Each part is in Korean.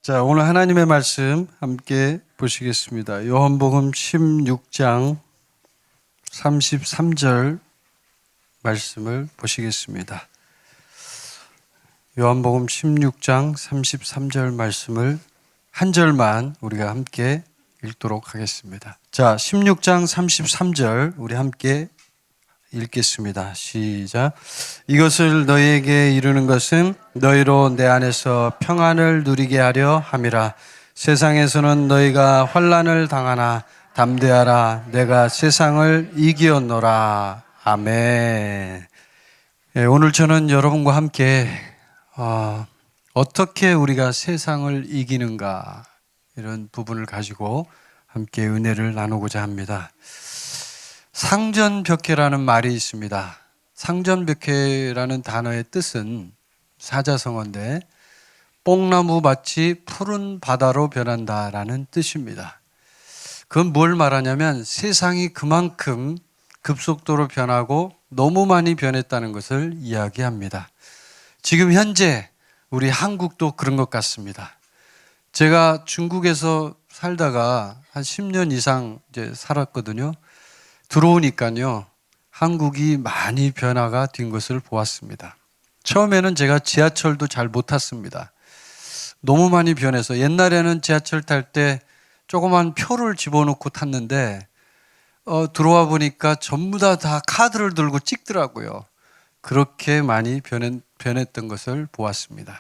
자, 오늘 하나님의 말씀 함께 보시겠습니다. 요한복음 16장 33절 말씀을 보시겠습니다. 요한복음 16장 33절 말씀을 한 절만 우리가 함께 읽도록 하겠습니다. 자, 16장 33절 우리 함께 읽겠습니다. 시작. 이것을 너희에게 이르는 것은 너희로 내 안에서 평안을 누리게 하려 함이라. 세상에서는 너희가 환난을 당하나 담대하라. 내가 세상을 이기었노라. 아멘. 예, 오늘 저는 여러분과 함께 어떻게 우리가 세상을 이기는가 이런 부분을 가지고 함께 은혜를 나누고자 합니다. 상전벽해라는 말이 있습니다. 상전벽해라는 단어의 뜻은 사자성어인데 뽕나무 밭이 푸른 바다로 변한다라는 뜻입니다. 그건 뭘 말하냐면 세상이 그만큼 급속도로 변하고 너무 많이 변했다는 것을 이야기합니다. 지금 현재 우리 한국도 그런 것 같습니다. 제가 중국에서 살다가 한 10년 이상 이제 살았거든요. 들어오니까요, 한국이 많이 변화가 된 것을 보았습니다. 처음에는 제가 지하철도 잘 못 탔습니다. 너무 많이 변해서 옛날에는 지하철 탈 때 조그만 표를 집어넣고 탔는데 들어와 보니까 전부 다 카드를 들고 찍더라고요. 그렇게 많이 변했던 것을 보았습니다.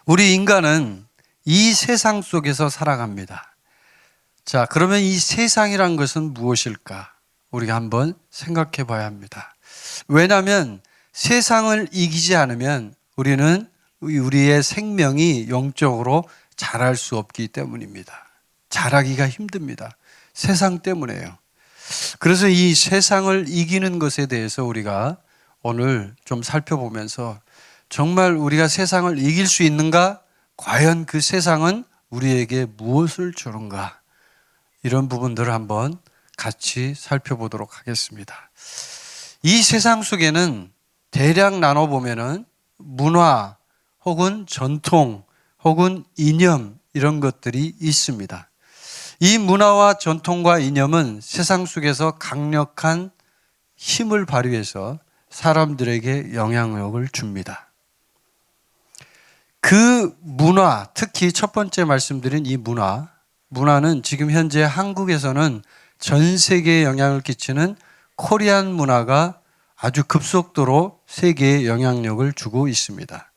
우리 인간은 이 세상 속에서 살아갑니다. 자, 그러면 이 세상이란 것은 무엇일까? 우리가 한번 생각해 봐야 합니다. 왜냐하면 세상을 이기지 않으면 우리는 우리의 생명이 영적으로 자랄 수 없기 때문입니다. 자라기가 힘듭니다. 세상 때문에요. 그래서 이 세상을 이기는 것에 대해서 우리가 오늘 좀 살펴보면서 정말 우리가 세상을 이길 수 있는가? 과연 그 세상은 우리에게 무엇을 주는가? 이런 부분들을 한번 같이 살펴보도록 하겠습니다. 이 세상 속에는 대략 나눠보면은 문화 혹은 전통 혹은 이념 이런 것들이 있습니다. 이 문화와 전통과 이념은 세상 속에서 강력한 힘을 발휘해서 사람들에게 영향력을 줍니다. 그 문화, 특히 첫 번째 말씀드린 이 문화는 지금 현재 한국에서는 전 세계에 영향을 끼치는 코리안 문화가 아주 급속도로 세계에 영향력을 주고 있습니다.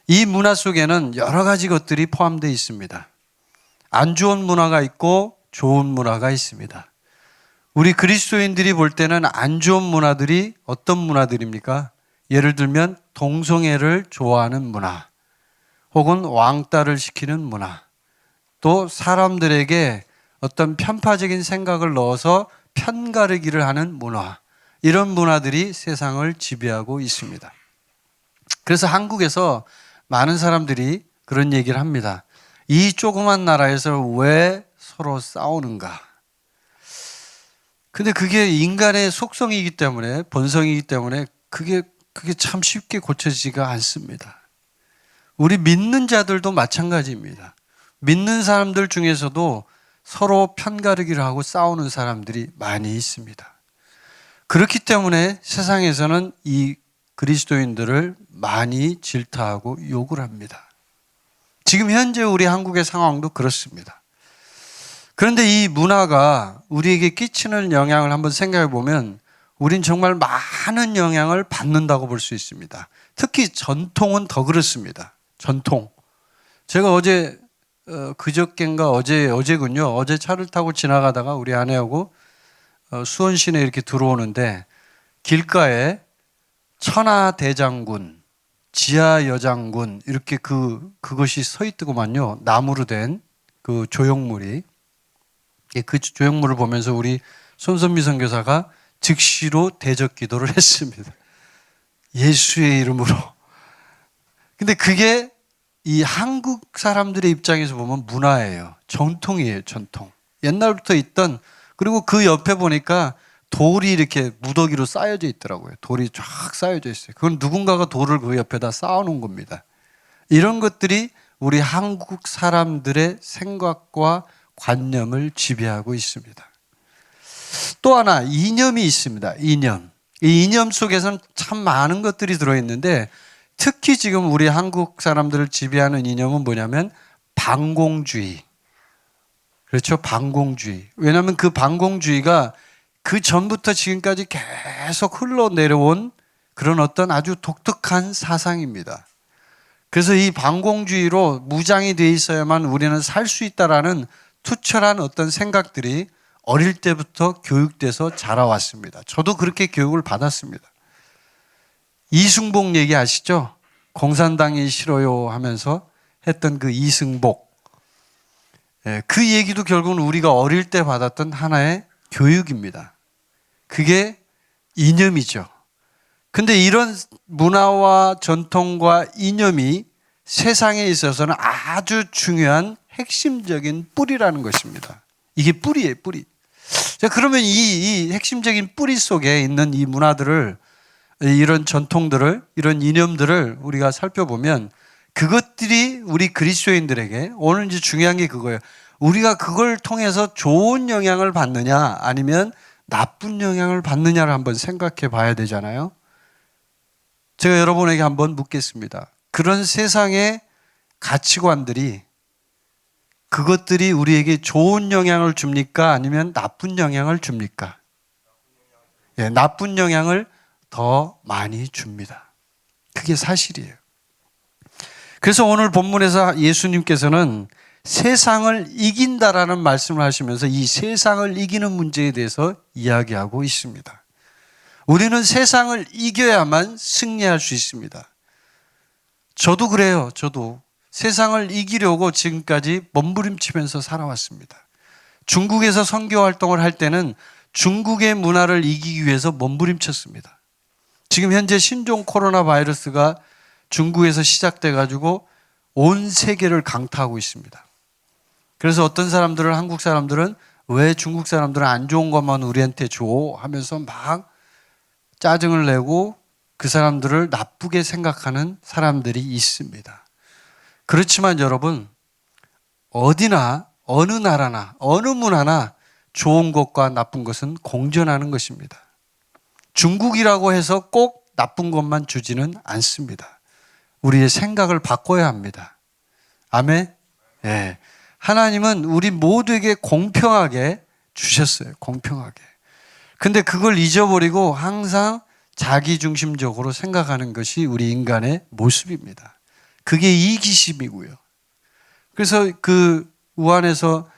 이 문화 속에는 여러 가지 것들이 포함되어 있습니다. 안 좋은 문화가 있고 좋은 문화가 있습니다. 우리 그리스도인들이 볼 때는 안 좋은 문화들이 어떤 문화들입니까? 예를 들면 동성애를 좋아하는 문화, 혹은 왕따를 시키는 문화, 또 사람들에게 어떤 편파적인 생각을 넣어서 편가르기를 하는 문화, 이런 문화들이 세상을 지배하고 있습니다. 그래서 한국에서 많은 사람들이 그런 얘기를 합니다. 이 조그만 나라에서 왜 서로 싸우는가? 근데 그게 인간의 속성이기 때문에, 본성이기 때문에 그게 참 쉽게 고쳐지지가 않습니다. 우리 믿는 자들도 마찬가지입니다. 믿는 사람들 중에서도 서로 편가르기를 하고 싸우는 사람들이 많이 있습니다. 그렇기 때문에 세상에서는 이 그리스도인들을 많이 질타하고 욕을 합니다. 지금 현재 우리 한국의 상황도 그렇습니다. 그런데 이 문화가 우리에게 끼치는 영향을 한번 생각해 보면 우린 정말 많은 영향을 받는다고 볼 수 있습니다. 특히 전통은 더 그렇습니다. 전통. 제가 그저께인가 어제군요. 어제 차를 타고 지나가다가 우리 아내하고 수원 시내 이렇게 들어오는데 길가에 천하대장군, 지하여장군 이렇게 그것이 서 있더구만요. 나무로 된 그 조형물이. 그 조형물을 보면서 우리 손선미 선교사가 즉시로 대적 기도를 했습니다. 예수의 이름으로. 근데 그게 이 한국 사람들의 입장에서 보면 문화예요. 전통이에요, 전통. 옛날부터 있던, 그리고 그 옆에 보니까 돌이 이렇게 무더기로 쌓여져 있더라고요. 돌이 쫙 쌓여져 있어요. 그건 누군가가 돌을 그 옆에다 쌓아놓은 겁니다. 이런 것들이 우리 한국 사람들의 생각과 관념을 지배하고 있습니다. 또 하나 이념이 있습니다. 이념. 이 이념 속에서는 참 많은 것들이 들어있는데 특히 지금 우리 한국 사람들을 지배하는 이념은 뭐냐면 반공주의. 그렇죠? 반공주의. 왜냐하면 그 반공주의가 그 전부터 지금까지 계속 흘러내려온 그런 어떤 아주 독특한 사상입니다. 그래서 이 반공주의로 무장이 돼 있어야만 우리는 살 수 있다라는 투철한 어떤 생각들이 어릴 때부터 교육돼서 자라왔습니다. 저도 그렇게 교육을 받았습니다. 이승복 얘기 아시죠? 공산당이 싫어요 하면서 했던 그 이승복. 그 얘기도 결국은 우리가 어릴 때 받았던 하나의 교육입니다. 그게 이념이죠. 근데 이런 문화와 전통과 이념이 세상에 있어서는 아주 중요한 핵심적인 뿌리라는 것입니다. 이게 뿌리예요, 뿌리. 자, 그러면 이 핵심적인 뿌리 속에 있는 이 문화들을, 이런 전통들을, 이런 이념들을 우리가 살펴보면 그것들이 우리 그리스도인들에게 오늘 이제 중요한 게 그거예요. 우리가 그걸 통해서 좋은 영향을 받느냐 아니면 나쁜 영향을 받느냐를 한번 생각해 봐야 되잖아요. 제가 여러분에게 한번 묻겠습니다. 그런 세상의 가치관들이 그것들이 우리에게 좋은 영향을 줍니까? 아니면 나쁜 영향을 줍니까? 예, 나쁜 영향을 더 많이 줍니다. 그게 사실이에요. 그래서 오늘 본문에서 예수님께서는 세상을 이긴다라는 말씀을 하시면서 이 세상을 이기는 문제에 대해서 이야기하고 있습니다. 우리는 세상을 이겨야만 승리할 수 있습니다. 저도 그래요. 저도 세상을 이기려고 지금까지 몸부림치면서 살아왔습니다. 중국에서 선교 활동을 할 때는 중국의 문화를 이기기 위해서 몸부림쳤습니다. 지금 현재 신종 코로나 바이러스가 중국에서 시작돼 가지고 온 세계를 강타하고 있습니다. 그래서 어떤 사람들은, 한국 사람들은 왜 중국 사람들은 안 좋은 것만 우리한테 줘 하면서 막 짜증을 내고 그 사람들을 나쁘게 생각하는 사람들이 있습니다. 그렇지만 여러분, 어디나 어느 나라나 어느 문화나 좋은 것과 나쁜 것은 공존하는 것입니다. 중국이라고 해서 꼭 나쁜 것만 주지는 않습니다. 우리의 생각을 바꿔야 합니다. 아멘? 예. 하나님은 우리 모두에게 공평하게 주셨어요. 공평하게. 근데 그걸 잊어버리고 항상 자기중심적으로 생각하는 것이 우리 인간의 모습입니다. 그게 이기심이고요. 그래서 그 우한에서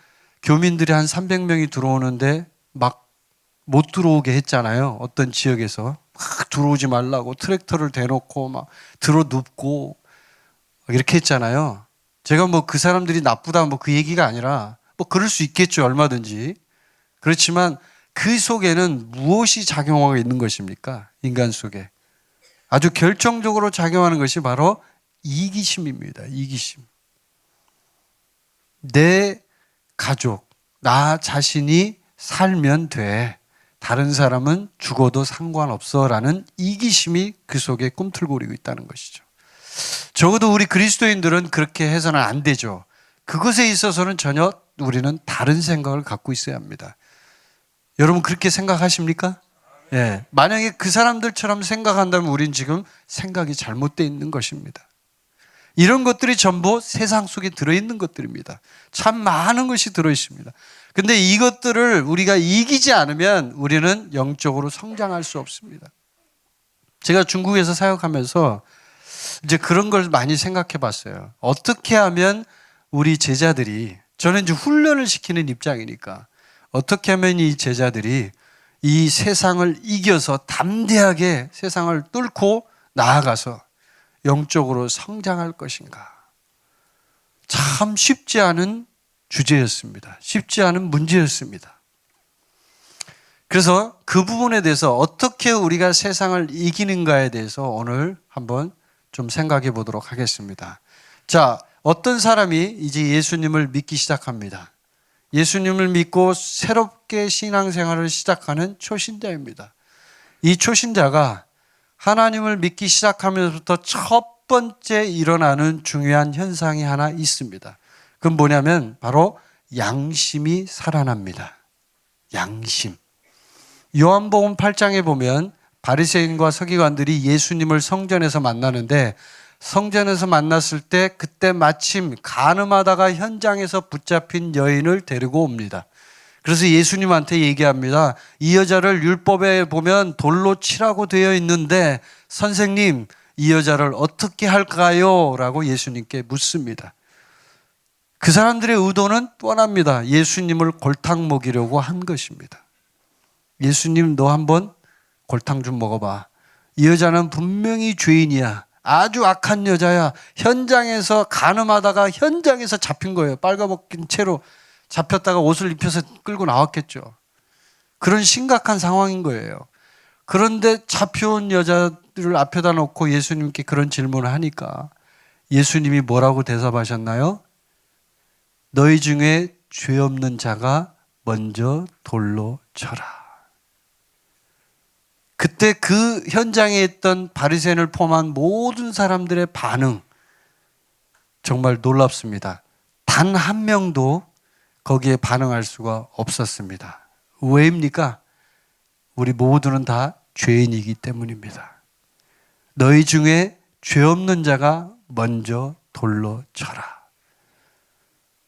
교민들이 한 300명이 들어오는데 막 못 들어오게 했잖아요. 어떤 지역에서 막 들어오지 말라고 트랙터를 대놓고 막 들어 눕고 이렇게 했잖아요. 제가 뭐 그 사람들이 나쁘다 뭐 그 얘기가 아니라 뭐 그럴 수 있겠죠. 얼마든지. 그렇지만 그 속에는 무엇이 작용하고 있는 것입니까? 인간 속에. 아주 결정적으로 작용하는 것이 바로 이기심입니다. 이기심. 내 가족, 나 자신이 살면 돼. 다른 사람은 죽어도 상관없어라는 이기심이 그 속에 꿈틀거리고 있다는 것이죠. 적어도 우리 그리스도인들은 그렇게 해서는 안 되죠. 그것에 있어서는 전혀 우리는 다른 생각을 갖고 있어야 합니다. 여러분 그렇게 생각하십니까? 예. 만약에 그 사람들처럼 생각한다면 우린 지금 생각이 잘못되어 있는 것입니다. 이런 것들이 전부 세상 속에 들어있는 것들입니다. 참 많은 것이 들어있습니다. 근데 이것들을 우리가 이기지 않으면 우리는 영적으로 성장할 수 없습니다. 제가 중국에서 사역하면서 이제 그런 걸 많이 생각해 봤어요. 어떻게 하면 우리 제자들이, 저는 이제 훈련을 시키는 입장이니까, 어떻게 하면 이 제자들이 이 세상을 이겨서 담대하게 세상을 뚫고 나아가서 영적으로 성장할 것인가. 참 쉽지 않은 주제였습니다. 쉽지 않은 문제였습니다. 그래서 그 부분에 대해서 어떻게 우리가 세상을 이기는가에 대해서 오늘 한번 좀 생각해 보도록 하겠습니다. 자, 어떤 사람이 이제 예수님을 믿기 시작합니다. 예수님을 믿고 새롭게 신앙생활을 시작하는 초신자입니다. 이 초신자가 하나님을 믿기 시작하면서부터 첫 번째 일어나는 중요한 현상이 하나 있습니다. 그건 뭐냐면 바로 양심이 살아납니다. 양심. 요한복음 8장에 보면 바리새인과 서기관들이 예수님을 성전에서 만나는데, 성전에서 만났을 때 그때 마침 간음하다가 현장에서 붙잡힌 여인을 데리고 옵니다. 그래서 예수님한테 얘기합니다. 이 여자를 율법에 보면 돌로 치라고 되어 있는데 선생님, 이 여자를 어떻게 할까요? 라고 예수님께 묻습니다. 그 사람들의 의도는 뻔합니다. 예수님을 골탕 먹이려고 한 것입니다. 예수님, 너 한번 골탕 좀 먹어봐. 이 여자는 분명히 죄인이야. 아주 악한 여자야. 현장에서 간음하다가 현장에서 잡힌 거예요. 빨가벗긴 채로 잡혔다가 옷을 입혀서 끌고 나왔겠죠. 그런 심각한 상황인 거예요. 그런데 잡혀온 여자들을 앞에다 놓고 예수님께 그런 질문을 하니까 예수님이 뭐라고 대답하셨나요? 너희 중에 죄 없는 자가 먼저 돌로 쳐라. 그때 그 현장에 있던 바리새인을 포함한 모든 사람들의 반응 정말 놀랍습니다. 단 한 명도 거기에 반응할 수가 없었습니다. 왜입니까? 우리 모두는 다 죄인이기 때문입니다. 너희 중에 죄 없는 자가 먼저 돌로 쳐라.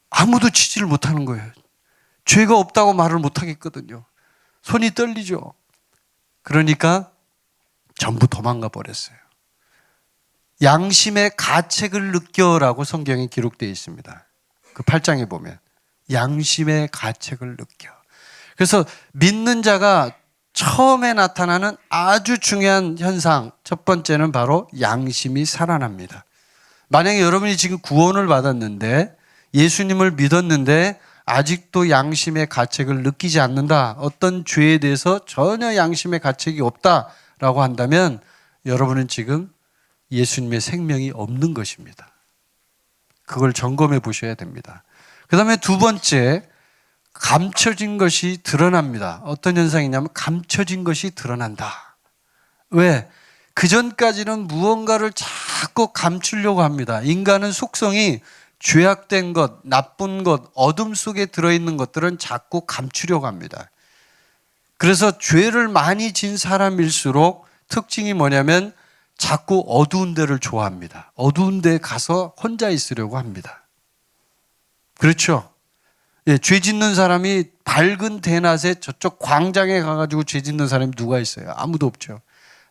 아무도 치지를 못하는 거예요. 죄가 없다고 말을 못하겠거든요. 손이 떨리죠. 그러니까 전부 도망가 버렸어요. 양심의 가책을 느껴라고 성경에 기록되어 있습니다. 그 8장에 보면 양심의 가책을 느껴. 그래서 믿는 자가 처음에 나타나는 아주 중요한 현상, 첫 번째는 바로 양심이 살아납니다. 만약에 여러분이 지금 구원을 받았는데 예수님을 믿었는데 아직도 양심의 가책을 느끼지 않는다, 어떤 죄에 대해서 전혀 양심의 가책이 없다라고 한다면 여러분은 지금 예수님의 생명이 없는 것입니다. 그걸 점검해 보셔야 됩니다. 그 다음에 두 번째, 감춰진 것이 드러납니다. 어떤 현상이냐면 감춰진 것이 드러난다. 왜? 그전까지는 무언가를 자꾸 감추려고 합니다. 인간은 속성이 죄악된 것, 나쁜 것, 어둠 속에 들어있는 것들은 자꾸 감추려고 합니다. 그래서 죄를 많이 진 사람일수록 특징이 뭐냐면 자꾸 어두운 데를 좋아합니다. 어두운 데 가서 혼자 있으려고 합니다. 그렇죠? 예, 죄 짓는 사람이 밝은 대낮에 저쪽 광장에 가가지고 죄 짓는 사람이 누가 있어요? 아무도 없죠.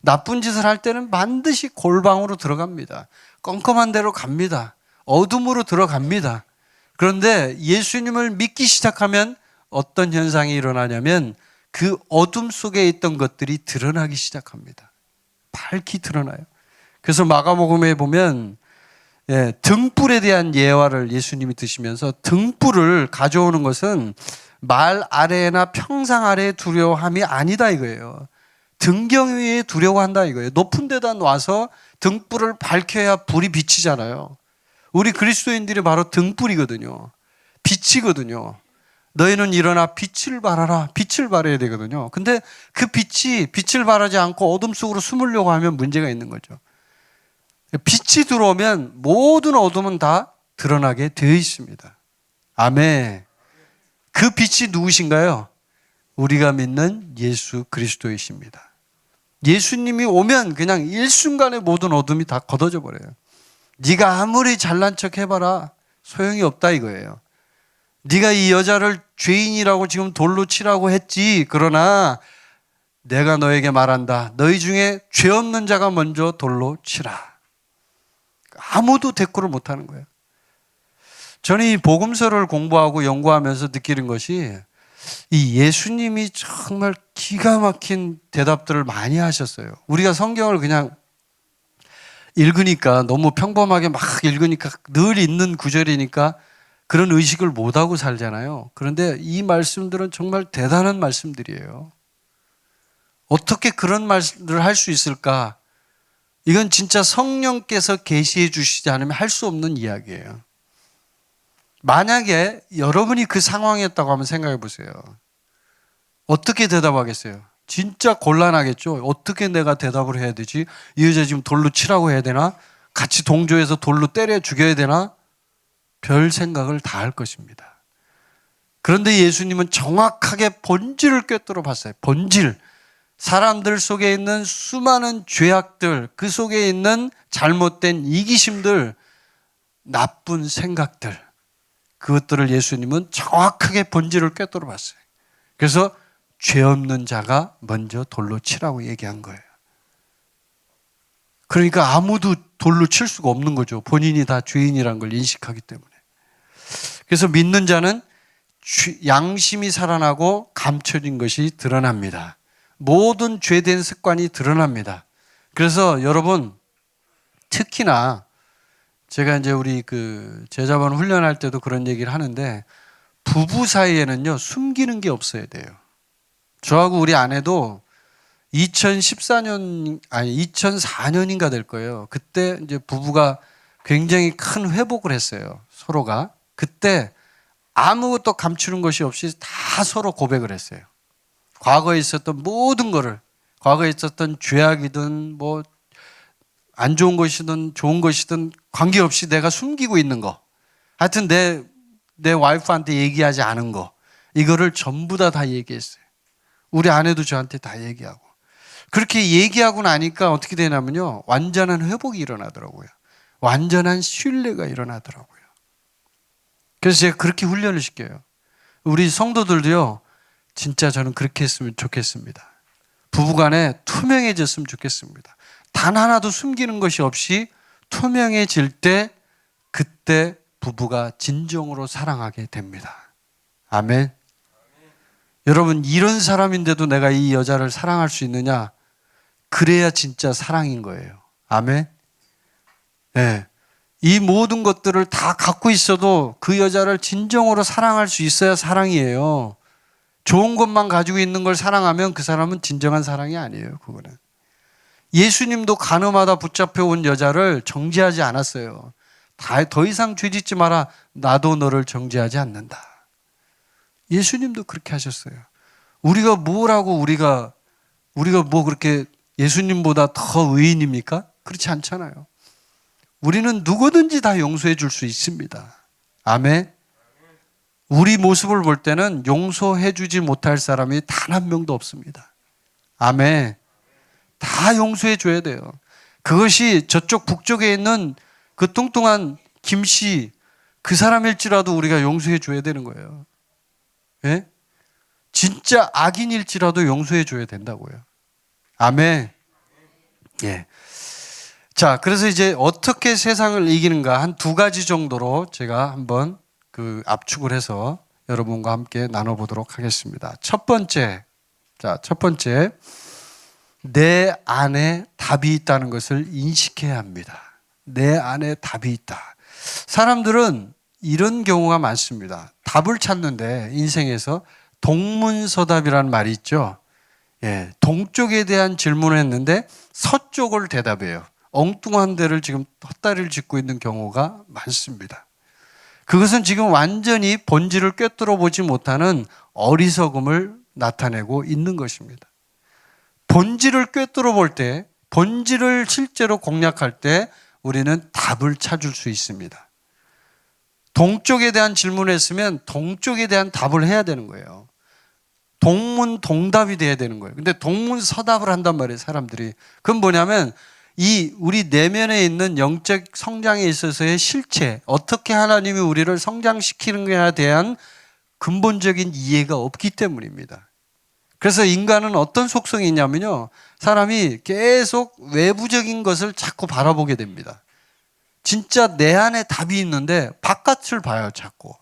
나쁜 짓을 할 때는 반드시 골방으로 들어갑니다. 껌껌한 데로 갑니다. 어둠으로 들어갑니다. 그런데 예수님을 믿기 시작하면 어떤 현상이 일어나냐면 그 어둠 속에 있던 것들이 드러나기 시작합니다. 밝히 드러나요. 그래서 마가복음에 보면 등불에 대한 예화를 예수님이 드시면서 등불을 가져오는 것은 말 아래나 평상 아래에 두려워함이 아니다 이거예요. 등경 위에 두려워한다 이거예요. 높은 데다 놔서 등불을 밝혀야 불이 비치잖아요. 우리 그리스도인들이 바로 등불이거든요. 빛이거든요. 너희는 일어나 빛을 발하라. 빛을 발해야 되거든요. 근데 그 빛이 빛을 발하지 않고 어둠 속으로 숨으려고 하면 문제가 있는 거죠. 빛이 들어오면 모든 어둠은 다 드러나게 되어 있습니다. 아멘. 그 빛이 누구신가요? 우리가 믿는 예수 그리스도이십니다. 예수님이 오면 그냥 일순간에 모든 어둠이 다 걷어져 버려요. 네가 아무리 잘난 척 해봐라 소용이 없다 이거예요. 네가 이 여자를 죄인이라고 지금 돌로 치라고 했지. 그러나 내가 너에게 말한다. 너희 중에 죄 없는 자가 먼저 돌로 치라. 아무도 대꾸를 못하는 거예요. 저는 이 복음서를 공부하고 연구하면서 느끼는 것이 이 예수님이 정말 기가 막힌 대답들을 많이 하셨어요. 우리가 성경을 그냥 읽으니까 너무 평범하게 막 읽으니까 늘 있는 구절이니까 그런 의식을 못하고 살잖아요. 그런데 이 말씀들은 정말 대단한 말씀들이에요. 어떻게 그런 말을 할 수 있을까? 이건 진짜 성령께서 계시해 주시지 않으면 할 수 없는 이야기예요. 만약에 여러분이 그 상황이었다고 한번 생각해 보세요. 어떻게 대답하겠어요? 진짜 곤란하겠죠? 어떻게 내가 대답을 해야 되지? 이 여자 지금 돌로 치라고 해야 되나? 같이 동조해서 돌로 때려 죽여야 되나? 별 생각을 다 할 것입니다. 그런데 예수님은 정확하게 본질을 꿰뚫어 봤어요. 본질. 사람들 속에 있는 수많은 죄악들, 그 속에 있는 잘못된 이기심들, 나쁜 생각들, 그것들을 예수님은 정확하게 본질을 꿰뚫어 봤어요. 그래서 죄 없는 자가 먼저 돌로 치라고 얘기한 거예요. 그러니까 아무도 돌로 칠 수가 없는 거죠. 본인이 다 죄인이라는 걸 인식하기 때문에. 그래서 믿는 자는 양심이 살아나고 감춰진 것이 드러납니다. 모든 죄된 습관이 드러납니다. 그래서 여러분, 특히나 제가 이제 우리 그 제자반 훈련할 때도 그런 얘기를 하는데, 부부 사이에는요, 숨기는 게 없어야 돼요. 저하고 우리 아내도 2004년인가 될 거예요. 그때 이제 부부가 굉장히 큰 회복을 했어요. 서로가. 그때 아무것도 감추는 것이 없이 다 서로 고백을 했어요. 과거에 있었던 모든 거를, 과거에 있었던 죄악이든 뭐 안 좋은 것이든 좋은 것이든 관계없이 내가 숨기고 있는 거, 하여튼 내 와이프한테 얘기하지 않은 거, 이거를 전부 다 얘기했어요. 우리 아내도 저한테 다 얘기하고. 그렇게 얘기하고 나니까 어떻게 되냐면요, 완전한 회복이 일어나더라고요. 완전한 신뢰가 일어나더라고요. 그래서 제가 그렇게 훈련을 시켜요. 우리 성도들도요, 진짜 저는 그렇게 했으면 좋겠습니다. 부부간에 투명해졌으면 좋겠습니다. 단 하나도 숨기는 것이 없이 투명해질 때, 그때 부부가 진정으로 사랑하게 됩니다. 아멘. 여러분, 이런 사람인데도 내가 이 여자를 사랑할 수 있느냐? 그래야 진짜 사랑인 거예요. 아멘. 네. 이 모든 것들을 다 갖고 있어도 그 여자를 진정으로 사랑할 수 있어야 사랑이에요. 좋은 것만 가지고 있는 걸 사랑하면 그 사람은 진정한 사랑이 아니에요. 그거는. 예수님도 가늠하다 붙잡혀 온 여자를 정죄하지 않았어요. 더 이상 죄짓지 마라. 나도 너를 정죄하지 않는다. 예수님도 그렇게 하셨어요. 우리가 뭐라고 우리가 뭐 그렇게 예수님보다 더 의인입니까? 그렇지 않잖아요. 우리는 누구든지 다 용서해 줄 수 있습니다. 아멘. 우리 모습을 볼 때는 용서해 주지 못할 사람이 단 한 명도 없습니다. 아멘. 다 용서해 줘야 돼요. 그것이 저쪽 북쪽에 있는 그 뚱뚱한 김씨, 그 사람일지라도 우리가 용서해 줘야 되는 거예요. 예? 진짜 악인일지라도 용서해 줘야 된다고요. 아멘. 예. 자, 그래서 이제 어떻게 세상을 이기는가 한 두 가지 정도로 제가 한번 그 압축을 해서 여러분과 함께 나눠보도록 하겠습니다. 첫 번째, 내 안에 답이 있다는 것을 인식해야 합니다. 내 안에 답이 있다. 사람들은 이런 경우가 많습니다. 답을 찾는데 인생에서 동문서답이라는 말이 있죠. 예, 동쪽에 대한 질문을 했는데 서쪽을 대답해요. 엉뚱한 데를 지금 헛다리를 짚고 있는 경우가 많습니다. 그것은 지금 완전히 본질을 꿰뚫어 보지 못하는 어리석음을 나타내고 있는 것입니다. 본질을 꿰뚫어 볼 때, 본질을 실제로 공략할 때 우리는 답을 찾을 수 있습니다. 동쪽에 대한 질문을 했으면 동쪽에 대한 답을 해야 되는 거예요. 동문동답이 돼야 되는 거예요. 근데 동문서답을 한단 말이에요, 사람들이. 그건 뭐냐면 이 우리 내면에 있는 영적 성장에 있어서의 실체, 어떻게 하나님이 우리를 성장시키는 것에 대한 근본적인 이해가 없기 때문입니다. 그래서 인간은 어떤 속성이 있냐면요, 사람이 계속 외부적인 것을 자꾸 바라보게 됩니다. 진짜 내 안에 답이 있는데 바깥을 봐요, 자꾸.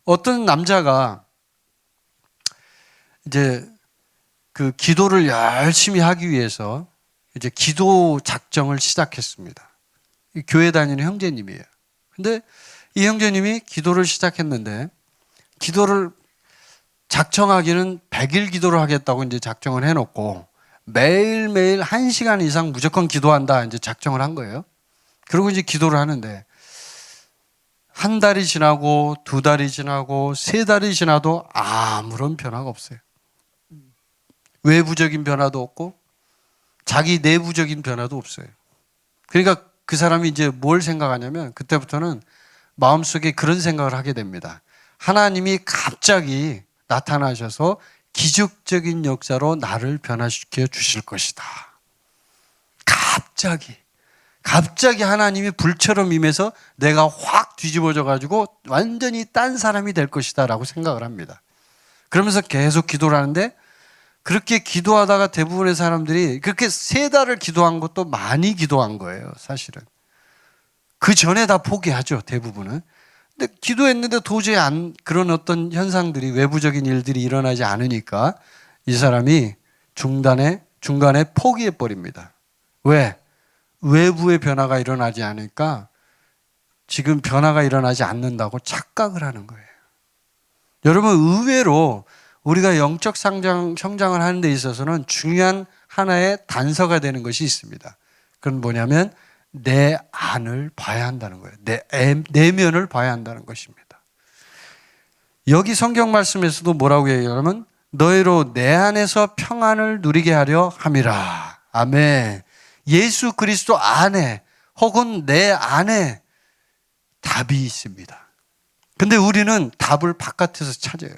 어떤 남자가 이제 그 기도를 열심히 하기 위해서 이제 기도 작정을 시작했습니다. 교회 다니는 형제님이에요. 근데 이 형제님이 기도를 시작했는데, 기도를 작정하기는 100일 기도를 하겠다고 이제 작정을 해놓고 매일매일 1시간 이상 무조건 기도한다 이제 작정을 한 거예요. 그리고 이제 기도를 하는데 한 달이 지나고 2달이 지나고 3달이 지나도 아무런 변화가 없어요. 외부적인 변화도 없고 자기 내부적인 변화도 없어요. 그러니까 그 사람이 이제 뭘 생각하냐면 그때부터는 마음속에 그런 생각을 하게 됩니다. 하나님이 갑자기 나타나셔서 기적적인 역사로 나를 변화시켜 주실 것이다. 갑자기 하나님이 불처럼 임해서 내가 확 뒤집어져 가지고 완전히 딴 사람이 될 것이다 라고 생각을 합니다. 그러면서 계속 기도를 하는데 그렇게 기도하다가 대부분의 사람들이 그렇게 3달을 기도한 것도 많이 기도한 거예요, 사실은. 그 전에 다 포기하죠, 대부분은. 근데 기도했는데 도저히 그런 어떤 현상들이 외부적인 일들이 일어나지 않으니까 이 사람이 중간에 포기해 버립니다. 왜? 외부의 변화가 일어나지 않으니까 지금 변화가 일어나지 않는다고 착각을 하는 거예요. 여러분, 의외로 우리가 영적 성장을 하는 데 있어서는 중요한 하나의 단서가 되는 것이 있습니다. 그건 뭐냐면 내 안을 봐야 한다는 거예요. 내면을 봐야 한다는 것입니다. 여기 성경 말씀에서도 뭐라고 얘기하냐면 너희로 내 안에서 평안을 누리게 하려 함이라. 아멘. 예수 그리스도 안에 혹은 내 안에 답이 있습니다. 근데 우리는 답을 바깥에서 찾아요.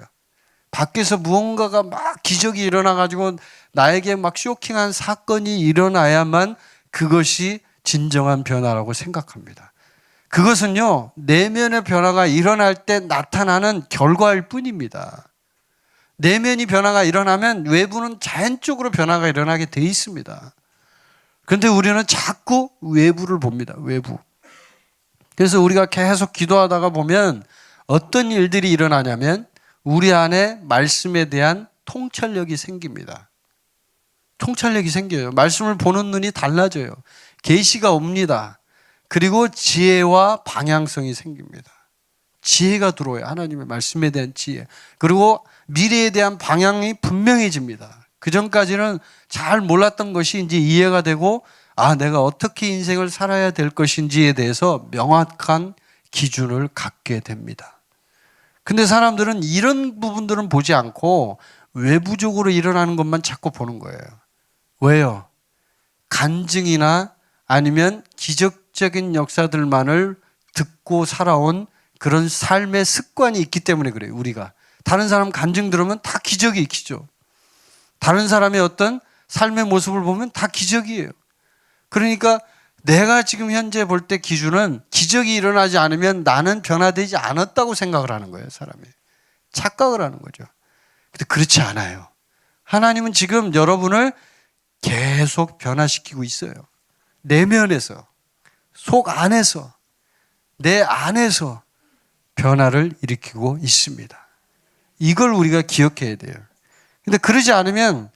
밖에서 무언가가 막 기적이 일어나가지고 나에게 막 쇼킹한 사건이 일어나야만 그것이 진정한 변화라고 생각합니다. 그것은요, 내면의 변화가 일어날 때 나타나는 결과일 뿐입니다. 내면이 변화가 일어나면 외부는 자연적으로 변화가 일어나게 돼 있습니다. 그런데 우리는 자꾸 외부를 봅니다. 외부. 그래서 우리가 계속 기도하다가 보면 어떤 일들이 일어나냐면 우리 안에 말씀에 대한 통찰력이 생깁니다. 통찰력이 생겨요. 말씀을 보는 눈이 달라져요. 계시가 옵니다. 그리고 지혜와 방향성이 생깁니다. 지혜가 들어와요. 하나님의 말씀에 대한 지혜. 그리고 미래에 대한 방향이 분명해집니다. 그 전까지는 잘 몰랐던 것이 이제 이해가 되고 내가 어떻게 인생을 살아야 될 것인지에 대해서 명확한 기준을 갖게 됩니다. 근데 사람들은 이런 부분들은 보지 않고 외부적으로 일어나는 것만 자꾸 보는 거예요. 왜요? 간증이나 아니면 기적적인 역사들만을 듣고 살아온 그런 삶의 습관이 있기 때문에 그래요, 우리가. 다른 사람 간증 들으면 다 기적이 있죠. 다른 사람의 어떤 삶의 모습을 보면 다 기적이에요. 그러니까 내가 지금 현재 볼 때 기준은 기적이 일어나지 않으면 나는 변화되지 않았다고 생각을 하는 거예요, 사람이. 착각을 하는 거죠. 근데 그렇지 않아요. 하나님은 지금 여러분을 계속 변화시키고 있어요. 내면에서, 속 안에서, 내 안에서 변화를 일으키고 있습니다. 이걸 우리가 기억해야 돼요. 근데 그러지 않으면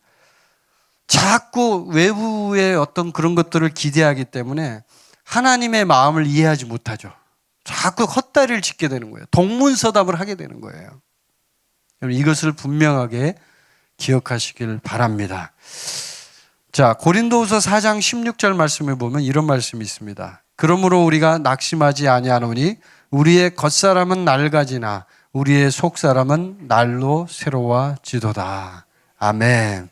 자꾸 외부의 어떤 그런 것들을 기대하기 때문에 하나님의 마음을 이해하지 못하죠. 자꾸 헛다리를 짚게 되는 거예요. 동문서답을 하게 되는 거예요. 여러분, 이것을 분명하게 기억하시길 바랍니다. 자, 고린도후서 4장 16절 말씀을 보면 이런 말씀이 있습니다. 그러므로 우리가 낙심하지 아니하노니 우리의 겉사람은 낡아지나 우리의 속사람은 날로 새로워지도다. 아멘.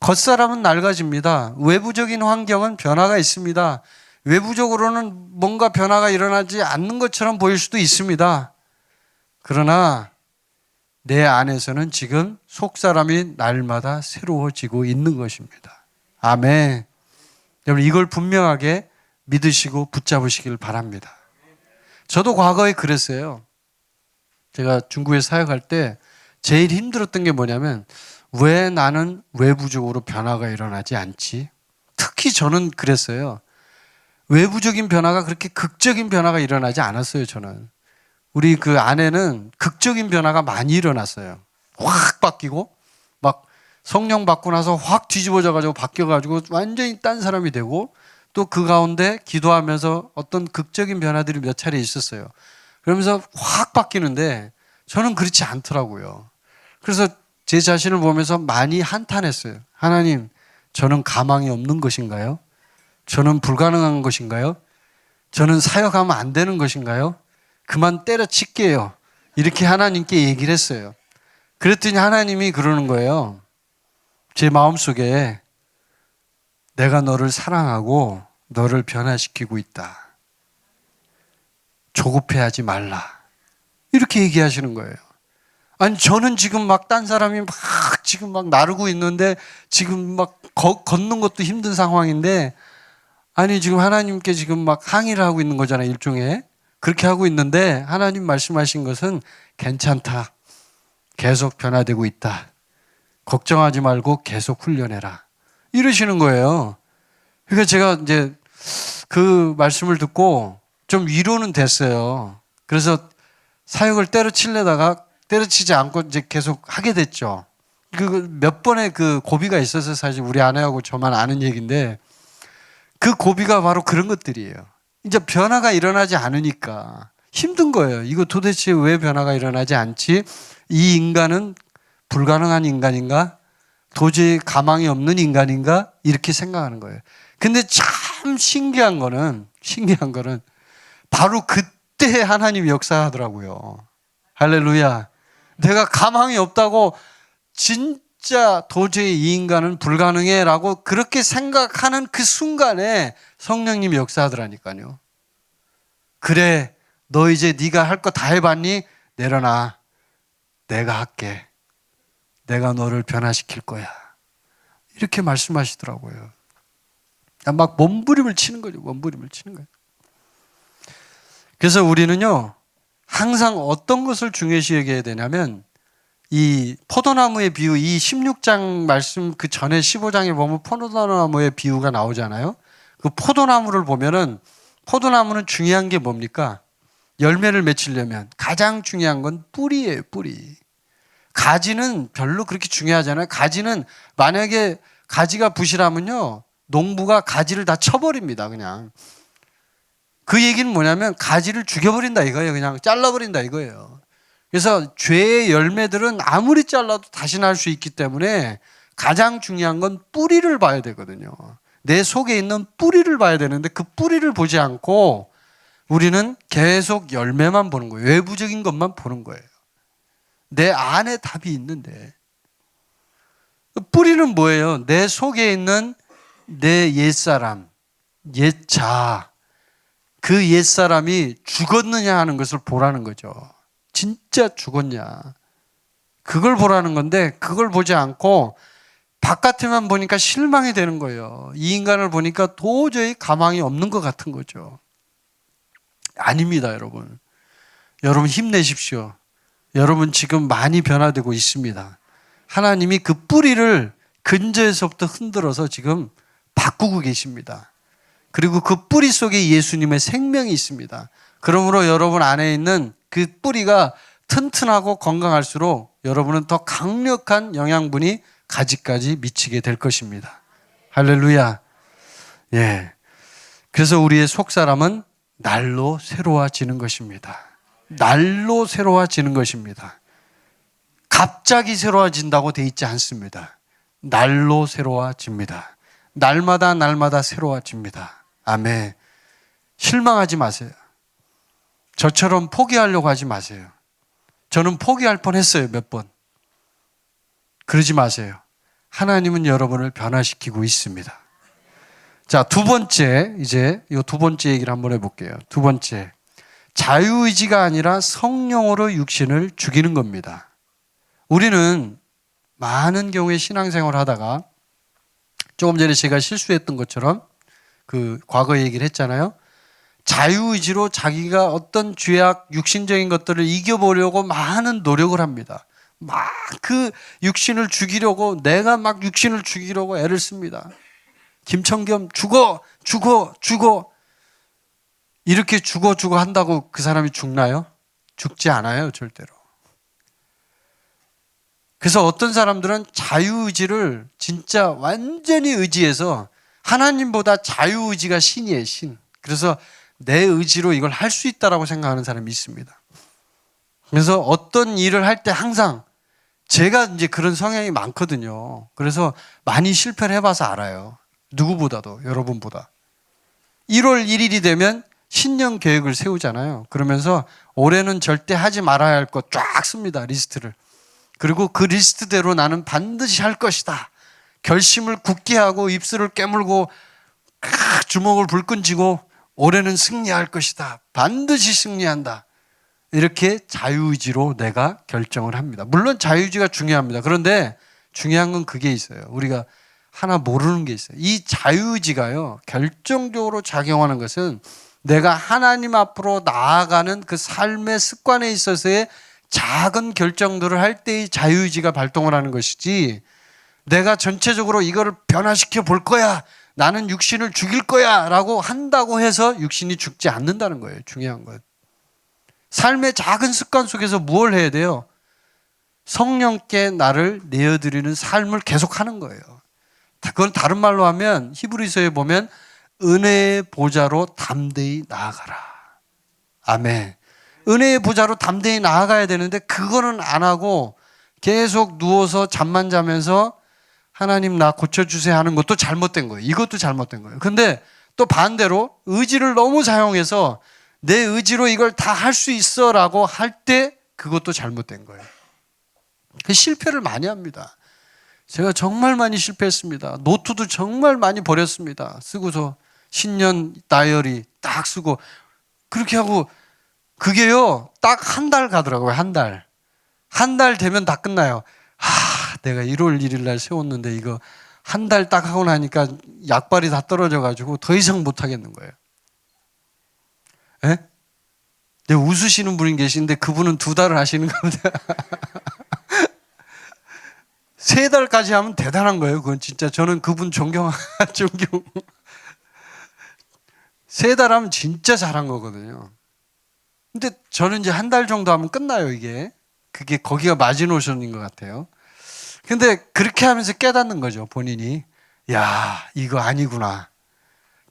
겉사람은 낡아집니다. 외부적인 환경은 변화가 있습니다. 외부적으로는 뭔가 변화가 일어나지 않는 것처럼 보일 수도 있습니다. 그러나 내 안에서는 지금 속사람이 날마다 새로워지고 있는 것입니다. 아멘. 여러분, 이걸 분명하게 믿으시고 붙잡으시길 바랍니다. 저도 과거에 그랬어요. 제가 중국에 사역할 때 제일 힘들었던 게 뭐냐면 왜 나는 외부적으로 변화가 일어나지 않지? 특히 저는 그랬어요. 외부적인 변화가 그렇게 극적인 변화가 일어나지 않았어요, 저는. 우리 그 아내는 극적인 변화가 많이 일어났어요. 확 바뀌고, 막 성령 받고 나서 확 뒤집어져가지고 바뀌어가지고 완전히 딴 사람이 되고, 또 그 가운데 기도하면서 어떤 극적인 변화들이 몇 차례 있었어요. 그러면서 확 바뀌는데 저는 그렇지 않더라고요. 그래서 제 자신을 보면서 많이 한탄했어요. 하나님, 저는 가망이 없는 것인가요? 저는 불가능한 것인가요? 저는 사역하면 안 되는 것인가요? 그만 때려칠게요. 이렇게 하나님께 얘기를 했어요. 그랬더니 하나님이 그러는 거예요. 제 마음속에 내가 너를 사랑하고 너를 변화시키고 있다. 조급해하지 말라. 이렇게 얘기하시는 거예요. 아니 저는 지금 막 딴 사람이 막 지금 막 나르고 있는데 지금 막 걷는 것도 힘든 상황인데 아니 지금 하나님께 지금 막 항의를 하고 있는 거잖아요. 일종의. 그렇게 하고 있는데 하나님 말씀하신 것은 괜찮다. 계속 변화되고 있다. 걱정하지 말고 계속 훈련해라. 이러시는 거예요. 그러니까 제가 이제 그 말씀을 듣고 좀 위로는 됐어요. 그래서 사역을 때려치지 않고 이제 계속 하게 됐죠. 그 몇 번의 그 고비가 있어서 사실 우리 아내하고 저만 아는 얘기인데 그 고비가 바로 그런 것들이에요. 이제 변화가 일어나지 않으니까 힘든 거예요. 이거 도대체 왜 변화가 일어나지 않지? 이 인간은 불가능한 인간인가? 도저히 가망이 없는 인간인가? 이렇게 생각하는 거예요. 근데 참 신기한 거는 바로 그때 하나님이 역사하더라고요. 할렐루야. 내가 가망이 없다고 진짜 도저히 이 인간은 불가능해 라고 그렇게 생각하는 그 순간에 성령님이 역사하더라니까요. 그래, 너 이제 네가 할 거 다 해봤니? 내려놔. 내가 할게. 내가 너를 변화시킬 거야. 이렇게 말씀하시더라고요. 막 몸부림을 치는 거죠. 몸부림을 치는 거예요. 그래서 우리는요, 항상 어떤 것을 중요시 여겨야 되냐면, 이 포도나무의 비유, 이 16장 말씀 그 전에 15장에 보면 포도나무의 비유가 나오잖아요. 그 포도나무를 보면은, 포도나무는 중요한 게 뭡니까? 열매를 맺히려면 가장 중요한 건 뿌리예요, 뿌리. 가지는 별로 그렇게 중요하잖아요. 가지는 만약에 가지가 부실하면요, 농부가 가지를 다 쳐버립니다, 그냥. 그 얘기는 뭐냐면 가지를 죽여버린다 이거예요. 그냥 잘라버린다 이거예요. 그래서 죄의 열매들은 아무리 잘라도 다시 날 수 있기 때문에 가장 중요한 건 뿌리를 봐야 되거든요. 내 속에 있는 뿌리를 봐야 되는데 그 뿌리를 보지 않고 우리는 계속 열매만 보는 거예요. 외부적인 것만 보는 거예요. 내 안에 답이 있는데. 뿌리는 뭐예요? 내 속에 있는 내 옛사람, 옛자, 그 옛사람이 죽었느냐 하는 것을 보라는 거죠. 진짜 죽었냐. 그걸 보라는 건데 그걸 보지 않고 바깥에만 보니까 실망이 되는 거예요. 이 인간을 보니까 도저히 가망이 없는 것 같은 거죠. 아닙니다, 여러분. 여러분 힘내십시오. 여러분 지금 많이 변화되고 있습니다. 하나님이 그 뿌리를 근저에서부터 흔들어서 지금 바꾸고 계십니다. 그리고 그 뿌리 속에 예수님의 생명이 있습니다. 그러므로 여러분 안에 있는 그 뿌리가 튼튼하고 건강할수록 여러분은 더 강력한 영양분이 가지까지 미치게 될 것입니다. 할렐루야. 예. 그래서 우리의 속사람은 날로 새로워지는 것입니다. 날로 새로워지는 것입니다. 갑자기 새로워진다고 돼 있지 않습니다. 날로 새로워집니다. 날마다 날마다 새로워집니다. 아멘. 실망하지 마세요. 저처럼 포기하려고 하지 마세요. 저는 포기할 뻔했어요, 몇 번. 그러지 마세요. 하나님은 여러분을 변화시키고 있습니다. 자, 두 번째, 이제 이 두 번째 얘기를 한번 해볼게요. 두 번째, 자유의지가 아니라 성령으로 육신을 죽이는 겁니다. 우리는 많은 경우에 신앙생활을 하다가 조금 전에 제가 실수했던 것처럼 그 과거 얘기를 했잖아요. 자유의지로 자기가 어떤 죄악, 육신적인 것들을 이겨보려고 많은 노력을 합니다. 막 그 육신을 죽이려고, 내가 막 육신을 죽이려고 애를 씁니다. 김청겸 죽어 이렇게 죽어 한다고 그 사람이 죽나요? 죽지 않아요, 절대로. 그래서 어떤 사람들은 자유의지를 진짜 완전히 의지해서 하나님보다 자유의지가 신이에요, 신. 그래서 내 의지로 이걸 할 수 있다라고 생각하는 사람이 있습니다. 그래서 어떤 일을 할 때 항상 제가 이제 그런 성향이 많거든요. 그래서 많이 실패를 해봐서 알아요. 누구보다도, 여러분보다. 1월 1일이 되면 신년 계획을 세우잖아요. 그러면서 올해는 절대 하지 말아야 할 것 쫙 씁니다, 리스트를. 그리고 그 리스트대로 나는 반드시 할 것이다. 결심을 굳게 하고 입술을 깨물고 주먹을 불끈 쥐고 올해는 승리할 것이다. 반드시 승리한다. 이렇게 자유의지로 내가 결정을 합니다. 물론 자유의지가 중요합니다. 그런데 중요한 건 그게 있어요. 우리가 하나 모르는 게 있어요. 이 자유의지가요, 결정적으로 작용하는 것은 내가 하나님 앞으로 나아가는 그 삶의 습관에 있어서의 작은 결정들을 할 때의 자유의지가 발동을 하는 것이지, 내가 전체적으로 이거를 변화시켜 볼 거야, 나는 육신을 죽일 거야 라고 한다고 해서 육신이 죽지 않는다는 거예요. 중요한 건 삶의 작은 습관 속에서 무엇을 해야 돼요? 성령께 나를 내어드리는 삶을 계속하는 거예요. 그건 다른 말로 하면 히브리서에 보면 은혜의 보좌로 담대히 나아가라. 아멘. 은혜의 보좌로 담대히 나아가야 되는데 그거는 안 하고 계속 누워서 잠만 자면서 하나님 나 고쳐주세요 하는 것도 잘못된 거예요. 이것도 잘못된 거예요. 근데 또 반대로 의지를 너무 사용해서 내 의지로 이걸 다 할 수 있어 라고 할 때 그것도 잘못된 거예요. 실패를 많이 합니다. 제가 정말 많이 실패했습니다. 노트도 정말 많이 버렸습니다. 쓰고서 신년 다이어리 딱 쓰고 그렇게 하고 그게요 딱 한 달 가더라고요. 한 달. 한 달 되면 다 끝나요. 내가 1월 1일 날 세웠는데 이거 한 달 딱 하고 나니까 약발이 다 떨어져가지고 더 이상 못 하겠는 거예요. 예? 네, 웃으시는 분이 계신데 그분은 2달을 하시는 겁니다. 3달까지 하면 대단한 거예요. 그건 진짜 저는 그분 존경. 3달 하면 진짜 잘한 거거든요. 근데 저는 이제 한 달 정도 하면 끝나요, 이게. 그게 거기가 마지노선인 것 같아요. 근데 그렇게 하면서 깨닫는 거죠, 본인이. 야, 이거 아니구나.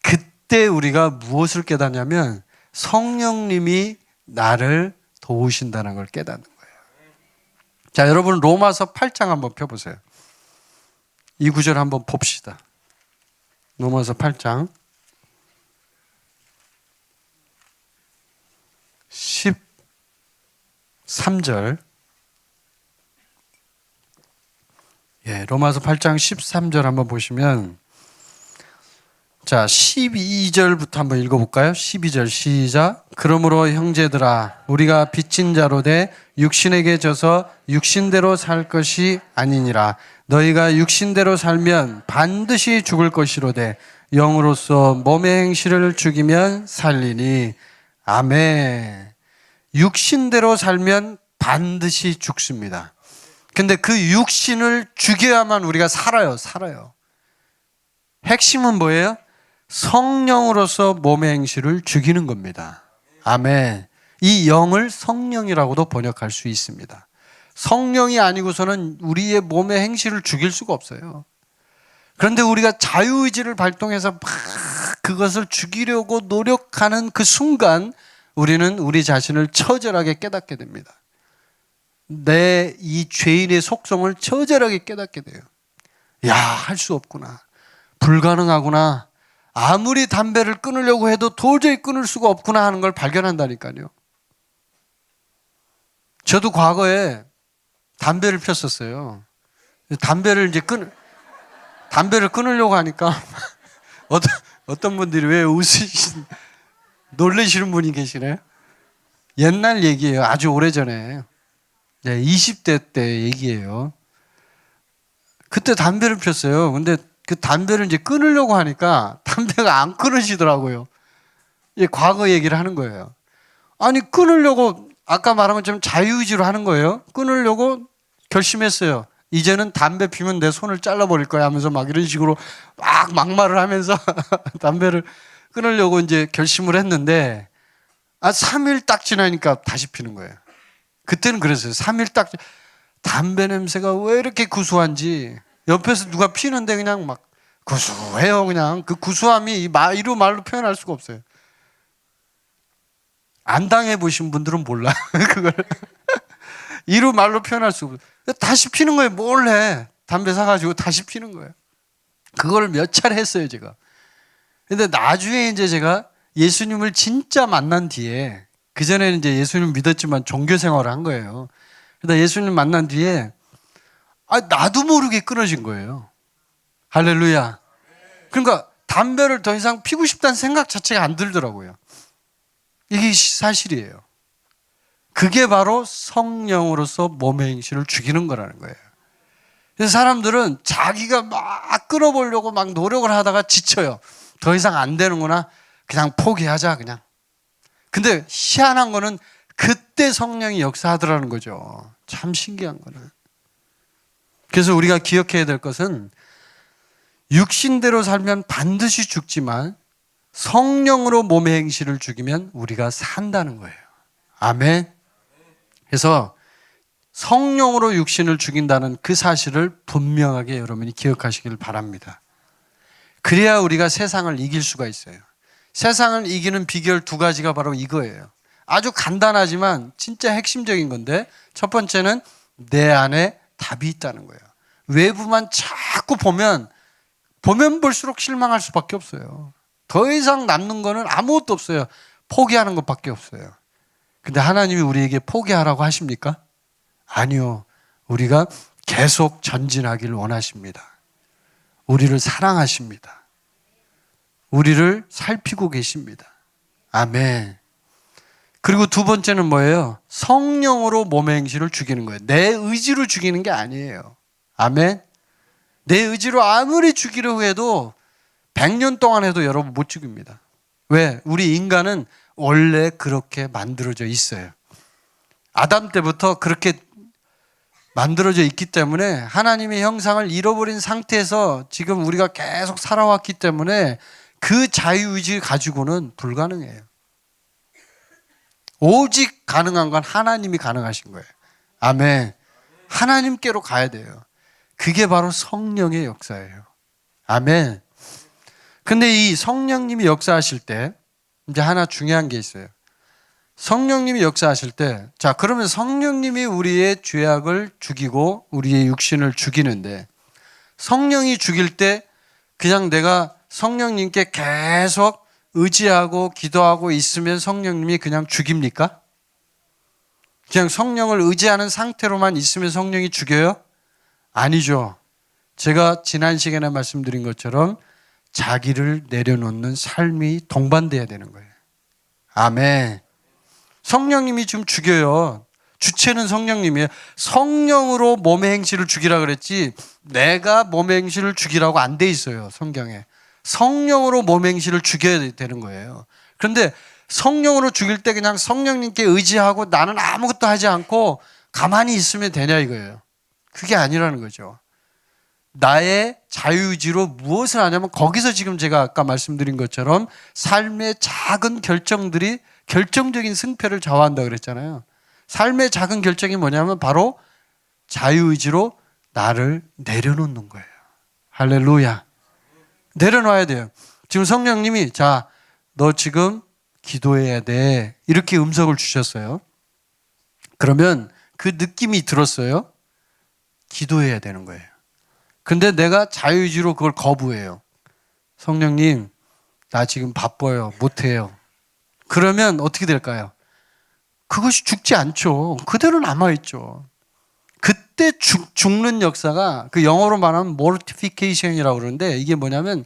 그때 우리가 무엇을 깨닫냐면 성령님이 나를 도우신다는 걸 깨닫는 거예요. 자, 여러분 로마서 8장 한번 펴보세요. 이 구절 한번 봅시다. 로마서 8장 13절. 로마서 8장 13절 한번 보시면, 자, 12절부터 한번 읽어볼까요? 12절 시작. 그러므로 형제들아, 우리가 빚진 자로 돼 육신에게 져서 육신대로 살 것이 아니니라. 너희가 육신대로 살면 반드시 죽을 것이로되 영으로서 몸의 행실을 죽이면 살리니. 아멘. 육신대로 살면 반드시 죽습니다. 근데 그 육신을 죽여야만 우리가 살아요. 핵심은 뭐예요? 성령으로서 몸의 행실을 죽이는 겁니다. 아멘. 이 영을 성령이라고도 번역할 수 있습니다. 성령이 아니고서는 우리의 몸의 행실을 죽일 수가 없어요. 그런데 우리가 자유의지를 발동해서 막 그것을 죽이려고 노력하는 그 순간 우리는 우리 자신을 처절하게 깨닫게 됩니다. 내 이 죄인의 속성을 처절하게 깨닫게 돼요. 야, 할 수 없구나. 불가능하구나. 아무리 담배를 끊으려고 해도 도저히 끊을 수가 없구나 하는 걸 발견한다니까요. 저도 과거에 담배를 폈었어요. 담배를 끊으려고 하니까 어떤 분들이 왜 놀라시는 분이 계시네요. 옛날 얘기예요. 아주 오래전에. 20대 때 얘기예요. 그때 담배를 폈어요. 근데 그 담배를 이제 끊으려고 하니까 담배가 안 끊어지더라고요. 과거 얘기를 하는 거예요. 아니, 끊으려고, 아까 말한 것처럼 자유의지로 하는 거예요. 끊으려고 결심했어요. 이제는 담배 피면 내 손을 잘라버릴 거야 하면서 막 이런 식으로 막 막말을 하면서 담배를 끊으려고 이제 결심을 했는데, 3일 딱 지나니까 다시 피는 거예요. 그때는 그랬어요. 3일 딱, 담배 냄새가 왜 이렇게 구수한지, 옆에서 누가 피는데 그냥 막 구수해요. 그냥 그 구수함이 이루 말로 표현할 수가 없어요. 안 당해보신 분들은 몰라. 그걸 이루 말로 표현할 수가 없어요. 다시 피는 거예요. 뭘 해. 담배 사가지고 다시 피는 거예요. 그걸 몇 차례 했어요, 제가. 근데 나중에 이제 제가 예수님을 진짜 만난 뒤에, 그전에는 이제 예수님 믿었지만 종교 생활을 한 거예요. 그러다 예수님 만난 뒤에 나도 모르게 끊어진 거예요. 할렐루야. 그러니까 담배를 더 이상 피고 싶다는 생각 자체가 안 들더라고요. 이게 사실이에요. 그게 바로 성령으로서 몸의 행실을 죽이는 거라는 거예요. 그래서 사람들은 자기가 막 끊어보려고 막 노력을 하다가 지쳐요. 더 이상 안 되는구나. 그냥 포기하자, 그냥. 근데 희한한 거는 그때 성령이 역사하더라는 거죠. 참 신기한 거는. 그래서 우리가 기억해야 될 것은 육신대로 살면 반드시 죽지만 성령으로 몸의 행실을 죽이면 우리가 산다는 거예요. 아멘. 그래서 성령으로 육신을 죽인다는 그 사실을 분명하게 여러분이 기억하시길 바랍니다. 그래야 우리가 세상을 이길 수가 있어요. 세상을 이기는 비결 두 가지가 바로 이거예요. 아주 간단하지만 진짜 핵심적인 건데, 첫 번째는 내 안에 답이 있다는 거예요. 외부만 자꾸 보면 볼수록 실망할 수밖에 없어요. 더 이상 남는 거는 아무것도 없어요. 포기하는 것밖에 없어요. 근데 하나님이 우리에게 포기하라고 하십니까? 아니요. 우리가 계속 전진하기를 원하십니다. 우리를 사랑하십니다. 우리를 살피고 계십니다. 아멘. 그리고 두 번째는 뭐예요? 성령으로 몸의 행실을 죽이는 거예요. 내 의지로 죽이는 게 아니에요. 아멘. 내 의지로 아무리 죽이려고 해도 100년 동안 해도 여러분 못 죽입니다. 왜? 우리 인간은 원래 그렇게 만들어져 있어요. 아담 때부터 그렇게 만들어져 있기 때문에 하나님의 형상을 잃어버린 상태에서 지금 우리가 계속 살아왔기 때문에 그 자유의지 가지고는 불가능해요. 오직 가능한 건 하나님이 가능하신 거예요. 아멘. 하나님께로 가야 돼요. 그게 바로 성령의 역사예요. 아멘. 근데 이 성령님이 역사하실 때 이제 하나 중요한 게 있어요. 성령님이 역사하실 때, 자, 그러면 성령님이 우리의 죄악을 죽이고 우리의 육신을 죽이는데, 성령이 죽일 때 그냥 내가 성령님께 계속 의지하고 기도하고 있으면 성령님이 그냥 죽입니까? 그냥 성령을 의지하는 상태로만 있으면 성령이 죽여요? 아니죠. 제가 지난 시간에 말씀드린 것처럼 자기를 내려놓는 삶이 동반돼야 되는 거예요. 아멘. 성령님이 지금 죽여요. 주체는 성령님이에요. 성령으로 몸의 행실을 죽이라 그랬지 내가 몸의 행실을 죽이라고 안 돼 있어요. 성경에. 성령으로 몸의 행실을 죽여야 되는 거예요. 그런데 성령으로 죽일 때 그냥 성령님께 의지하고 나는 아무것도 하지 않고 가만히 있으면 되냐 이거예요. 그게 아니라는 거죠. 나의 자유의지로 무엇을 하냐면 거기서 지금 제가 아까 말씀드린 것처럼 삶의 작은 결정들이 결정적인 승패를 좌우한다 그랬잖아요. 삶의 작은 결정이 뭐냐면 바로 자유의지로 나를 내려놓는 거예요. 할렐루야. 내려놔야 돼요. 지금 성령님이 자, 너 지금 기도해야 돼. 이렇게 음성을 주셨어요. 그러면 그 느낌이 들었어요. 기도해야 되는 거예요. 근데 내가 자유의지로 그걸 거부해요. 성령님, 나 지금 바빠요. 못해요. 그러면 어떻게 될까요? 그것이 죽지 않죠. 그대로 남아있죠. 그때 죽는 역사가 그 영어로 말하면 mortification이라고 그러는데 이게 뭐냐면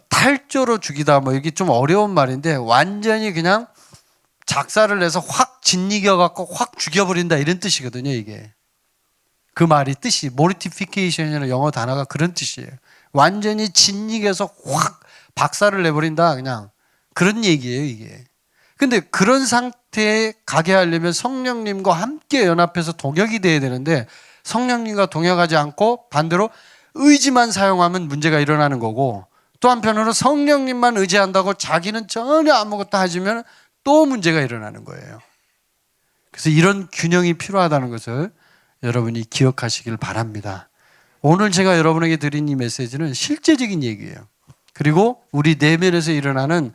탈조로 죽이다 뭐 이게 좀 어려운 말인데 완전히 그냥 작사를 내서 확 짓이겨 갖고 확 죽여버린다 이런 뜻이거든요. 이게 그 말이 뜻이 mortification이라는 영어 단어가 그런 뜻이에요. 완전히 짓이겨서 확 박살을 내버린다 그냥 그런 얘기예요. 이게 근데 그런 상태에 가게 하려면 성령님과 함께 연합해서 동역이 돼야 되는데 성령님과 동역하지 않고 반대로 의지만 사용하면 문제가 일어나는 거고 또 한편으로 성령님만 의지한다고 자기는 전혀 아무것도 하지면 또 문제가 일어나는 거예요. 그래서 이런 균형이 필요하다는 것을 여러분이 기억하시길 바랍니다. 오늘 제가 여러분에게 드린 이 메시지는 실제적인 얘기예요. 그리고 우리 내면에서 일어나는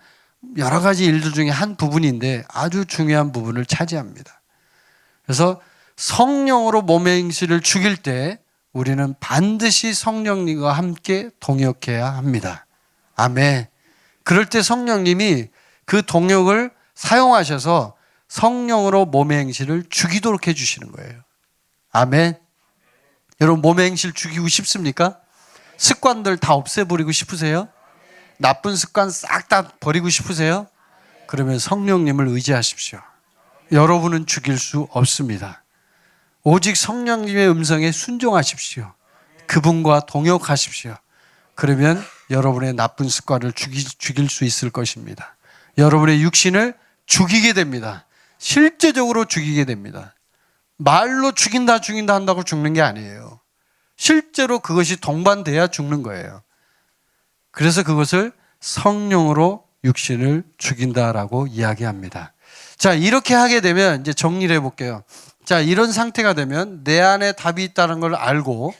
여러 가지 일들 중에 한 부분인데 아주 중요한 부분을 차지합니다. 그래서 성령으로 몸의 행실을 죽일 때 우리는 반드시 성령님과 함께 동역해야 합니다. 아멘. 그럴 때 성령님이 그 동역을 사용하셔서 성령으로 몸의 행실을 죽이도록 해주시는 거예요. 아멘. 여러분 몸의 행실 죽이고 싶습니까? 습관들 다 없애버리고 싶으세요? 나쁜 습관 싹 다 버리고 싶으세요? 그러면 성령님을 의지하십시오. 여러분은 죽일 수 없습니다. 오직 성령님의 음성에 순종하십시오. 그분과 동역하십시오. 그러면 여러분의 나쁜 습관을 죽일 수 있을 것입니다. 여러분의 육신을 죽이게 됩니다. 실제적으로 죽이게 됩니다. 말로 죽인다 한다고 죽는 게 아니에요. 실제로 그것이 동반돼야 죽는 거예요. 그래서 그것을 성령으로 육신을 죽인다라고 이야기합니다. 자, 이렇게 하게 되면 이제 정리를 해볼게요. 자, 이런 상태가 되면 내 안에 답이 있다는 걸 알고,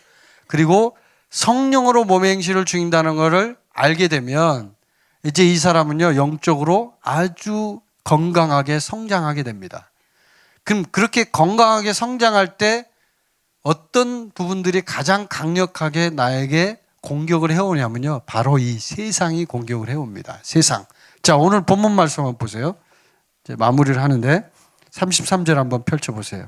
그리고 성령으로 몸의 행실을 죽인다는 것을 알게 되면 이제 이 사람은요, 영적으로 아주 건강하게 성장하게 됩니다. 그럼 그렇게 건강하게 성장할 때 어떤 부분들이 가장 강력하게 나에게 공격을 해오냐면요, 바로 이 세상이 공격을 해옵니다. 세상. 자, 오늘 본문 말씀 한번 보세요. 이제 마무리를 하는데 33절 한번 펼쳐보세요.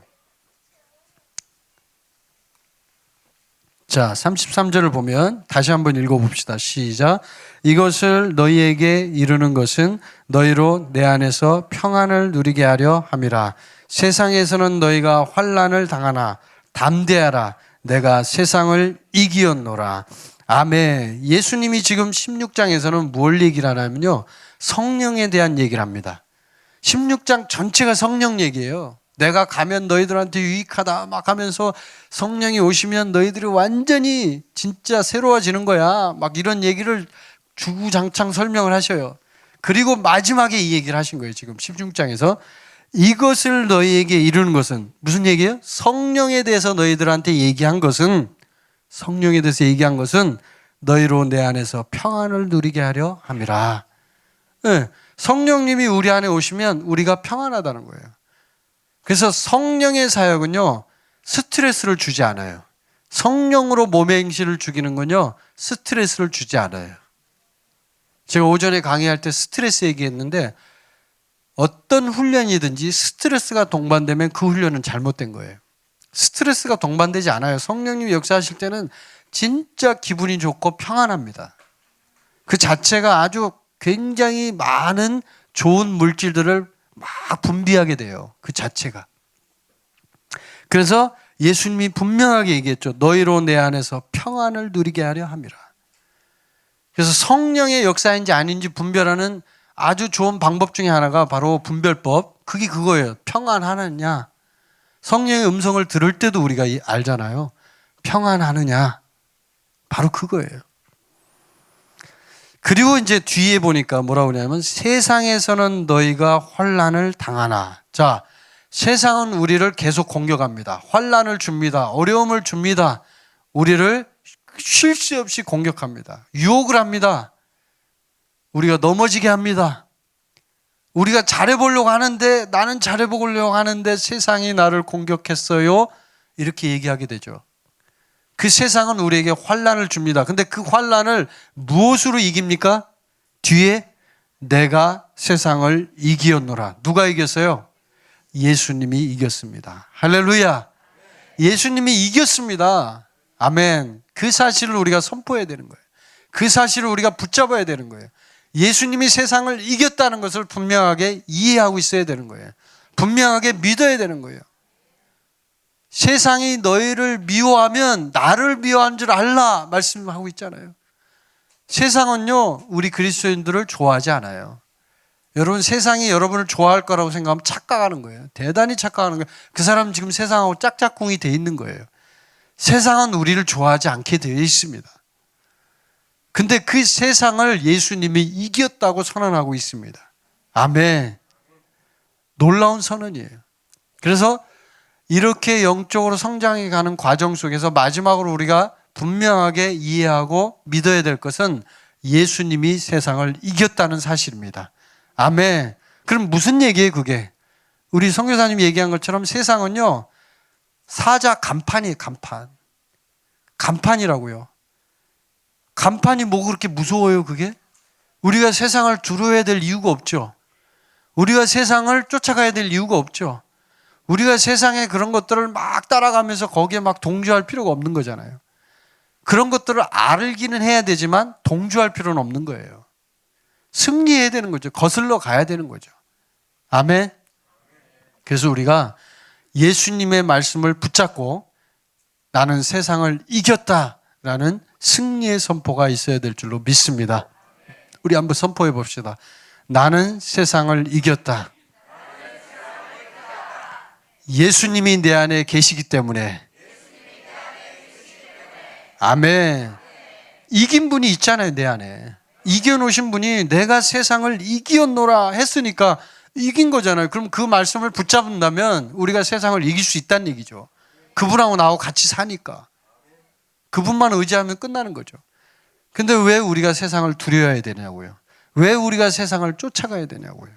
자, 33절을 보면 다시 한번 읽어봅시다. 시작. 이것을 너희에게 이르는 것은 너희로 내 안에서 평안을 누리게 하려 함이라. 세상에서는 너희가 환난을 당하나 담대하라. 내가 세상을 이기었노라. 아멘. 예수님이 지금 16장에서는 뭘 얘기를 하냐면요, 성령에 대한 얘기를 합니다. 16장 전체가 성령 얘기예요. 내가 가면 너희들한테 유익하다 막 하면서 성령이 오시면 너희들이 완전히 진짜 새로워지는 거야, 막 이런 얘기를 주구장창 설명을 하셔요. 그리고 마지막에 이 얘기를 하신 거예요. 지금 16장에서 이것을 너희에게 이루는 것은 무슨 얘기예요? 성령에 대해서 너희들한테 얘기한 것은, 성령에 대해서 얘기한 것은 너희로 내 안에서 평안을 누리게 하려 함이라. 네, 성령님이 우리 안에 오시면 우리가 평안하다는 거예요. 그래서 성령의 사역은요, 스트레스를 주지 않아요. 성령으로 몸의 행실을 죽이는 건요, 스트레스를 주지 않아요. 제가 오전에 강의할 때 스트레스 얘기했는데, 어떤 훈련이든지 스트레스가 동반되면 그 훈련은 잘못된 거예요. 스트레스가 동반되지 않아요. 성령님이 역사하실 때는 진짜 기분이 좋고 평안합니다. 그 자체가 아주 굉장히 많은 좋은 물질들을 막 분비하게 돼요. 그 자체가. 그래서 예수님이 분명하게 얘기했죠. 너희로 내 안에서 평안을 누리게 하려 함이라. 그래서 성령의 역사인지 아닌지 분별하는 아주 좋은 방법 중에 하나가 바로 분별법. 그게 그거예요. 평안하느냐. 성령의 음성을 들을 때도 우리가 알잖아요. 평안하느냐. 바로 그거예요. 그리고 이제 뒤에 보니까 뭐라고 그러냐면 세상에서는 너희가 환난을 당하나. 자, 세상은 우리를 계속 공격합니다. 환난을 줍니다. 어려움을 줍니다. 우리를 쉴 새 없이 공격합니다. 유혹을 합니다. 우리가 넘어지게 합니다. 우리가 잘해보려고 하는데, 나는 잘해보려고 하는데 세상이 나를 공격했어요. 이렇게 얘기하게 되죠. 그 세상은 우리에게 환난을 줍니다. 근데 그 환난을 무엇으로 이깁니까? 뒤에 내가 세상을 이기었노라. 누가 이겼어요? 예수님이 이겼습니다. 할렐루야. 예수님이 이겼습니다. 아멘. 그 사실을 우리가 선포해야 되는 거예요. 그 사실을 우리가 붙잡아야 되는 거예요. 예수님이 세상을 이겼다는 것을 분명하게 이해하고 있어야 되는 거예요. 분명하게 믿어야 되는 거예요. 세상이 너희를 미워하면 나를 미워한 줄 알라 말씀하고 있잖아요. 세상은요, 우리 그리스도인들을 좋아하지 않아요. 여러분, 세상이 여러분을 좋아할 거라고 생각하면 착각하는 거예요. 대단히 착각하는 거예요. 그 사람은 지금 세상하고 짝짝꿍이 돼 있는 거예요. 세상은 우리를 좋아하지 않게 되어 있습니다. 근데 그 세상을 예수님이 이겼다고 선언하고 있습니다. 아멘. 놀라운 선언이에요. 그래서 이렇게 영적으로 성장해 가는 과정 속에서 마지막으로 우리가 분명하게 이해하고 믿어야 될 것은 예수님이 세상을 이겼다는 사실입니다. 아멘. 그럼 무슨 얘기예요, 그게? 우리 선교사님이 얘기한 것처럼 세상은요, 사자 간판이에요, 간판. 간판이라고요. 간판이 뭐 그렇게 무서워요, 그게? 우리가 세상을 두려워해야 될 이유가 없죠. 우리가 세상을 쫓아가야 될 이유가 없죠. 우리가 세상의 그런 것들을 막 따라가면서 거기에 막 동조할 필요가 없는 거잖아요. 그런 것들을 알기는 해야 되지만 동조할 필요는 없는 거예요. 승리해야 되는 거죠. 거슬러 가야 되는 거죠. 아멘. 그래서 우리가 예수님의 말씀을 붙잡고 나는 세상을 이겼다라는 승리의 선포가 있어야 될 줄로 믿습니다. 우리 한번 선포해 봅시다. 나는 세상을 이겼다. 예수님이 내 안에 계시기 때문에. 아멘. 이긴 분이 있잖아요, 내 안에. 이겨놓으신 분이 내가 세상을 이기었노라 했으니까 이긴 거잖아요. 그럼 그 말씀을 붙잡는다면 우리가 세상을 이길 수 있다는 얘기죠. 그분하고 나하고 같이 사니까. 그분만 의지하면 끝나는 거죠. 근데 왜 우리가 세상을 두려워해야 되냐고요. 왜 우리가 세상을 쫓아가야 되냐고요.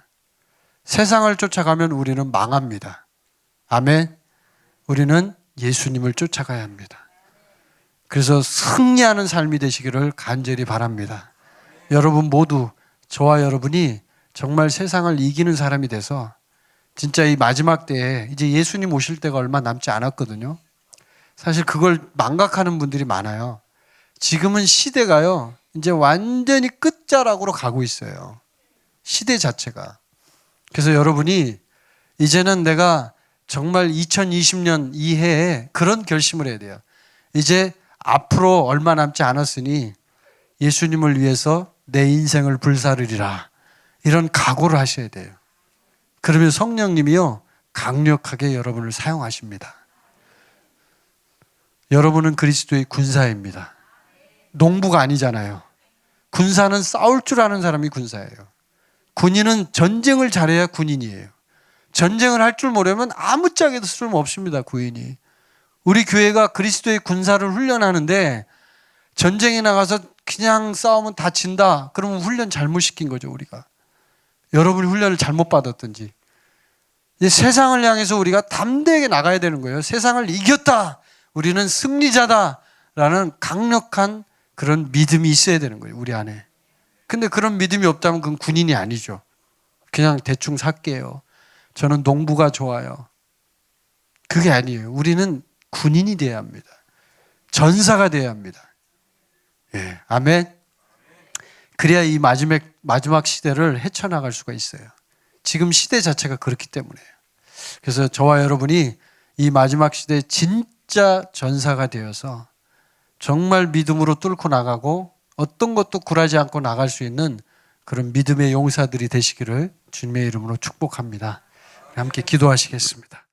세상을 쫓아가면 우리는 망합니다. 아멘. 우리는 예수님을 쫓아가야 합니다. 그래서 승리하는 삶이 되시기를 간절히 바랍니다. 여러분 모두, 저와 여러분이 정말 세상을 이기는 사람이 돼서 진짜 이 마지막 때에 이제 예수님 오실 때가 얼마 남지 않았거든요. 사실 그걸 망각하는 분들이 많아요. 지금은 시대가요, 이제 완전히 끝자락으로 가고 있어요. 시대 자체가. 그래서 여러분이 이제는 내가 정말 2020년 이 해에 그런 결심을 해야 돼요. 이제 앞으로 얼마 남지 않았으니 예수님을 위해서 내 인생을 불사르리라. 이런 각오를 하셔야 돼요. 그러면 성령님이요, 강력하게 여러분을 사용하십니다. 여러분은 그리스도의 군사입니다. 농부가 아니잖아요. 군사는 싸울 줄 아는 사람이 군사예요. 군인은 전쟁을 잘해야 군인이에요. 전쟁을 할 줄 모르면 아무짝에도 쓸모없습니다, 군인이. 우리 교회가 그리스도의 군사를 훈련하는데 전쟁에 나가서 그냥 싸우면 다친다. 그러면 훈련 잘못 시킨 거죠, 우리가. 여러분이 훈련을 잘못 받았든지. 이제 세상을 향해서 우리가 담대하게 나가야 되는 거예요. 세상을 이겼다. 우리는 승리자다. 라는 강력한 그런 믿음이 있어야 되는 거예요, 우리 안에. 근데 그런 믿음이 없다면 그건 군인이 아니죠. 그냥 대충 살게요. 저는 농부가 좋아요. 그게 아니에요. 우리는 군인이 돼야 합니다. 전사가 돼야 합니다. 예, 아멘. 그래야 이 마지막 시대를 헤쳐나갈 수가 있어요. 지금 시대 자체가 그렇기 때문에요. 그래서 저와 여러분이 이 마지막 시대에 진짜 전사가 되어서 정말 믿음으로 뚫고 나가고 어떤 것도 굴하지 않고 나갈 수 있는 그런 믿음의 용사들이 되시기를 주님의 이름으로 축복합니다. 함께 기도하시겠습니다.